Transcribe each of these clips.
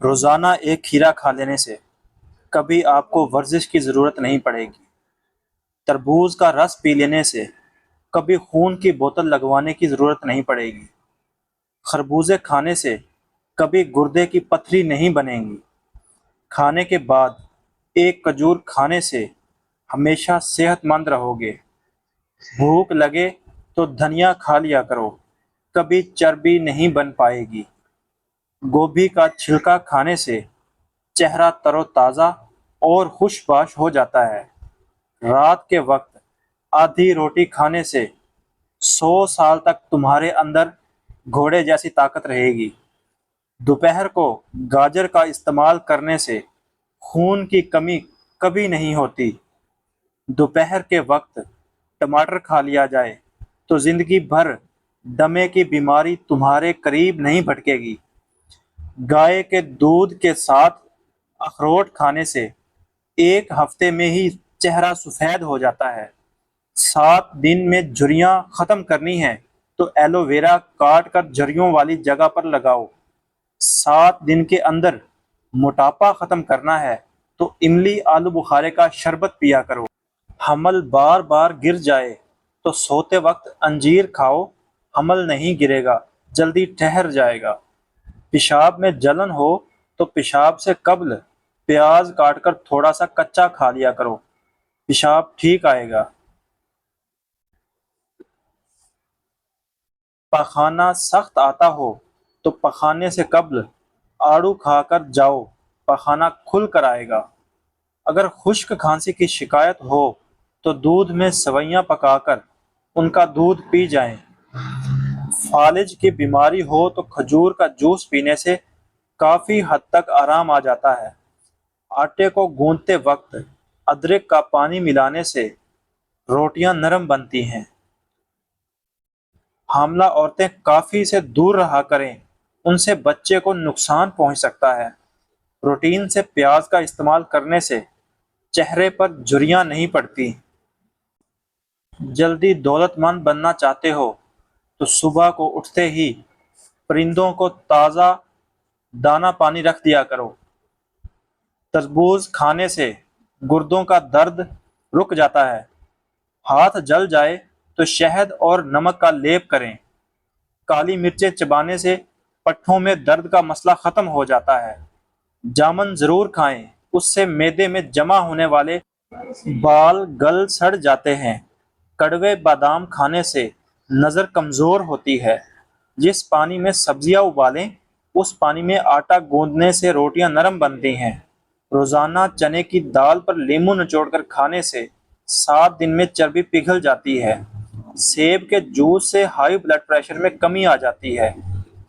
روزانہ ایک کھیرا کھا لینے سے کبھی آپ کو ورزش کی ضرورت نہیں پڑے گی۔ تربوز کا رس پی لینے سے کبھی خون کی بوتل لگوانے کی ضرورت نہیں پڑے گی۔ خربوزے کھانے سے کبھی گردے کی پتھری نہیں بنے گی۔ کھانے کے بعد ایک کھجور کھانے سے ہمیشہ صحت مند رہو گے۔ بھوک لگے تو دھنیا کھا لیا کرو، کبھی چربی نہیں بن پائے گی۔ گوبھی کا چھلکا کھانے سے چہرہ تر و تازہ اور خوش باش ہو جاتا ہے۔ رات کے وقت آدھی روٹی کھانے سے 100 سال تک تمہارے اندر گھوڑے جیسی طاقت رہے گی۔ دوپہر کو گاجر کا استعمال کرنے سے خون کی کمی کبھی نہیں ہوتی۔ دوپہر کے وقت ٹماٹر کھا لیا جائے تو زندگی بھر دمے کی بیماری تمہارے قریب نہیں بھٹکے گی۔ گائے کے دودھ کے ساتھ اخروٹ کھانے سے 1 ہفتے میں ہی چہرہ سفید ہو جاتا ہے۔ 7 دن میں جھریاں ختم کرنی ہے تو ایلو ویرا کاٹ کر جھریوں والی جگہ پر لگاؤ۔ 7 دن کے اندر موٹاپا ختم کرنا ہے تو املی آلو بخارے کا شربت پیا کرو۔ حمل بار بار گر جائے تو سوتے وقت انجیر کھاؤ، حمل نہیں گرے گا، جلدی ٹھہر جائے گا۔ پیشاب میں جلن ہو تو پیشاب سے قبل پیاز کاٹ کر تھوڑا سا کچا کھا لیا کرو، پیشاب ٹھیک آئے گا۔ پخانا سخت آتا ہو تو پخانے سے قبل آڑو کھا کر جاؤ، پخانا کھل کر آئے گا۔ اگر خشک کھانسی کی شکایت ہو تو دودھ میں سویاں پکا کر ان کا دودھ پی جائیں۔ فالج کی بیماری ہو تو کھجور کا جوس پینے سے کافی حد تک آرام آ جاتا ہے۔ آٹے کو گوندتے وقت ادرک کا پانی ملانے سے روٹیاں نرم بنتی ہیں۔ حاملہ عورتیں کافی سے دور رہا کریں، ان سے بچے کو نقصان پہنچ سکتا ہے۔ روٹین سے پیاز کا استعمال کرنے سے چہرے پر جھریاں نہیں پڑتی۔ جلدی دولت مند بننا چاہتے ہو تو صبح کو اٹھتے ہی پرندوں کو تازہ دانہ پانی رکھ دیا کرو۔ تربوز کھانے سے گردوں کا درد رک جاتا ہے۔ ہاتھ جل جائے تو شہد اور نمک کا لیپ کریں۔ کالی مرچیں چبانے سے پٹھوں میں درد کا مسئلہ ختم ہو جاتا ہے۔ جامن ضرور کھائیں، اس سے معدے میں جمع ہونے والے بال گل سڑ جاتے ہیں۔ کڑوے بادام کھانے سے نظر کمزور ہوتی ہے۔ جس پانی میں سبزیاں ابالیں اس پانی میں آٹا گوندنے سے روٹیاں نرم بنتی ہیں۔ روزانہ چنے کی دال پر لیموں نچوڑ کر کھانے سے 7 دن میں چربی پگھل جاتی ہے۔ سیب کے جوس سے ہائی بلڈ پریشر میں کمی آ جاتی ہے۔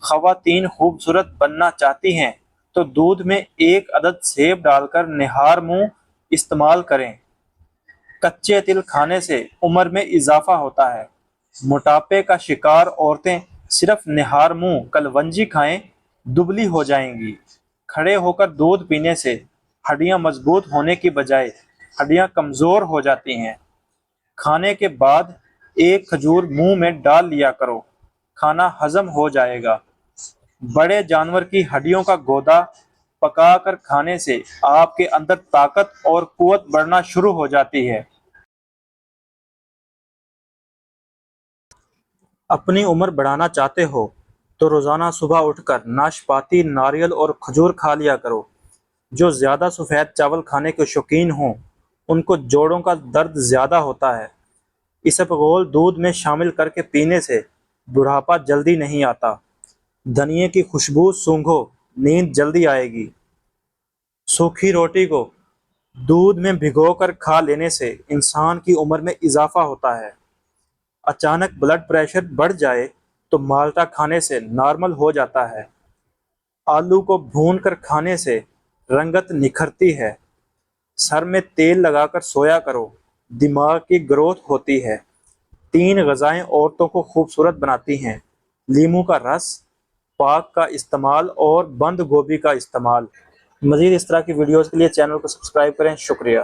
خواتین خوبصورت بننا چاہتی ہیں تو دودھ میں 1 عدد سیب ڈال کر نہار منہ استعمال کریں۔ کچے تل کھانے سے عمر میں اضافہ ہوتا ہے۔ موٹاپے کا شکار عورتیں صرف نہار منہ کلونجی کھائیں، دبلی ہو جائیں گی۔ کھڑے ہو کر دودھ پینے سے ہڈیاں مضبوط ہونے کی بجائے ہڈیاں کمزور ہو جاتی ہیں۔ کھانے کے بعد ایک کھجور منہ میں ڈال لیا کرو، کھانا ہضم ہو جائے گا۔ بڑے جانور کی ہڈیوں کا گودا پکا کر کھانے سے آپ کے اندر طاقت اور قوت بڑھنا شروع ہو جاتی ہے۔ اپنی عمر بڑھانا چاہتے ہو تو روزانہ صبح اٹھ کر ناشپاتی، ناریل اور کھجور کھا لیا کرو۔ جو زیادہ سفید چاول کھانے کے شوقین ہوں ان کو جوڑوں کا درد زیادہ ہوتا ہے۔ اسبغول دودھ میں شامل کر کے پینے سے بڑھاپا جلدی نہیں آتا۔ دھنیے کی خوشبو سونگھو، نیند جلدی آئے گی۔ سوکھی روٹی کو دودھ میں بھگو کر کھا لینے سے انسان کی عمر میں اضافہ ہوتا ہے۔ اچانک بلڈ پریشر بڑھ جائے تو مالٹا کھانے سے نارمل ہو جاتا ہے۔ آلو کو بھون کر کھانے سے رنگت نکھرتی ہے۔ سر میں تیل لگا کر سویا کرو، دماغ کی گروتھ ہوتی ہے۔ 3 غذائیں عورتوں کو خوبصورت بناتی ہیں: لیموں کا رس، پاک کا استعمال اور بند گوبھی کا استعمال۔ مزید اس طرح کی ویڈیوز کے لیے چینل کو سبسکرائب کریں۔ شکریہ۔